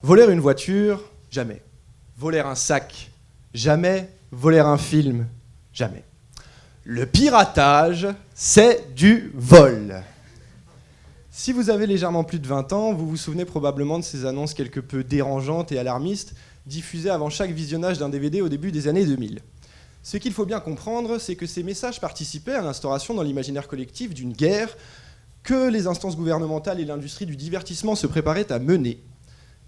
Voler une voiture, jamais. Voler un sac, jamais. Voler un film, jamais. Le piratage, c'est du vol. Si vous avez légèrement plus de 20 ans, vous vous souvenez probablement de ces annonces quelque peu dérangeantes et alarmistes diffusées avant chaque visionnage d'un DVD au début des années 2000. Ce qu'il faut bien comprendre, c'est que ces messages participaient à l'instauration dans l'imaginaire collectif d'une guerre que les instances gouvernementales et l'industrie du divertissement se préparaient à mener.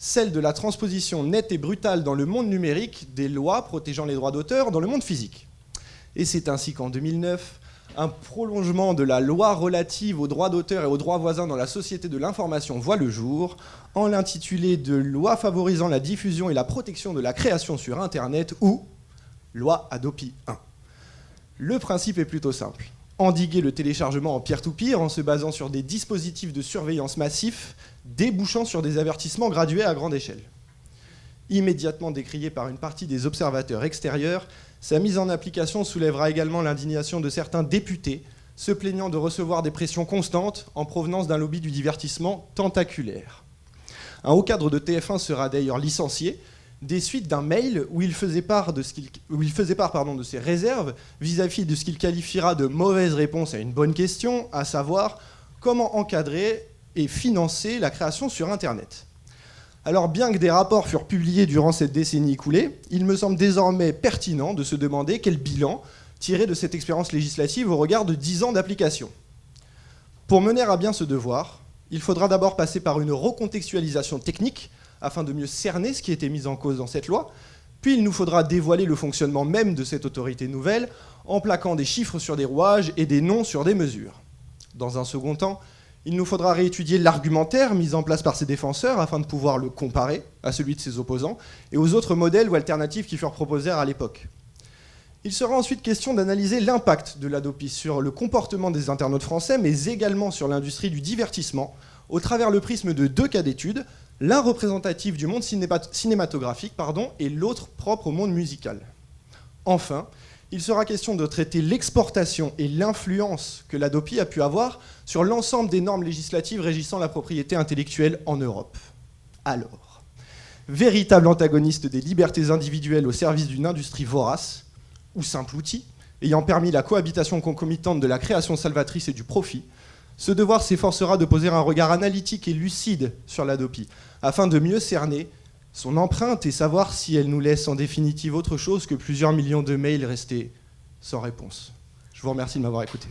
Celle de la transposition nette et brutale dans le monde numérique des lois protégeant les droits d'auteur dans le monde physique. Et c'est ainsi qu'en 2009, un prolongement de la loi relative aux droits d'auteur et aux droits voisins dans la société de l'information voit le jour, en l'intitulé de loi favorisant la diffusion et la protection de la création sur Internet ou loi Hadopi 1. Le principe est plutôt simple. Endiguer le téléchargement en peer-to-peer en se basant sur des dispositifs de surveillance massifs débouchant sur des avertissements gradués à grande échelle. Immédiatement décrié par une partie des observateurs extérieurs, sa mise en application soulèvera également l'indignation de certains députés se plaignant de recevoir des pressions constantes en provenance d'un lobby du divertissement tentaculaire. Un haut cadre de TF1 sera d'ailleurs licencié des suites d'un mail où il faisait part de ses réserves vis-à-vis de ce qu'il qualifiera de mauvaise réponse à une bonne question, à savoir comment encadrer et financer la création sur Internet. Alors bien que des rapports furent publiés durant cette décennie écoulée, il me semble désormais pertinent de se demander quel bilan tirer de cette expérience législative au regard de 10 ans d'application. Pour mener à bien ce devoir, il faudra d'abord passer par une recontextualisation technique afin de mieux cerner ce qui était mis en cause dans cette loi, puis il nous faudra dévoiler le fonctionnement même de cette autorité nouvelle en plaquant des chiffres sur des rouages et des noms sur des mesures. Dans un second temps, il nous faudra réétudier l'argumentaire mis en place par ses défenseurs afin de pouvoir le comparer à celui de ses opposants et aux autres modèles ou alternatives qui furent proposés à l'époque. Il sera ensuite question d'analyser l'impact de l'Hadopi sur le comportement des internautes français, mais également sur l'industrie du divertissement, au travers le prisme de 2 cas d'études, l'un représentatif du monde cinématographique et l'autre propre au monde musical. Enfin, il sera question de traiter l'exportation et l'influence que l'Hadopi a pu avoir sur l'ensemble des normes législatives régissant la propriété intellectuelle en Europe. Alors, véritable antagoniste des libertés individuelles au service d'une industrie vorace, ou simple outil, ayant permis la cohabitation concomitante de la création salvatrice et du profit, ce devoir s'efforcera de poser un regard analytique et lucide sur l'Hadopi, afin de mieux cerner son empreinte et savoir si elle nous laisse en définitive autre chose que plusieurs millions de mails restés sans réponse. Je vous remercie de m'avoir écouté.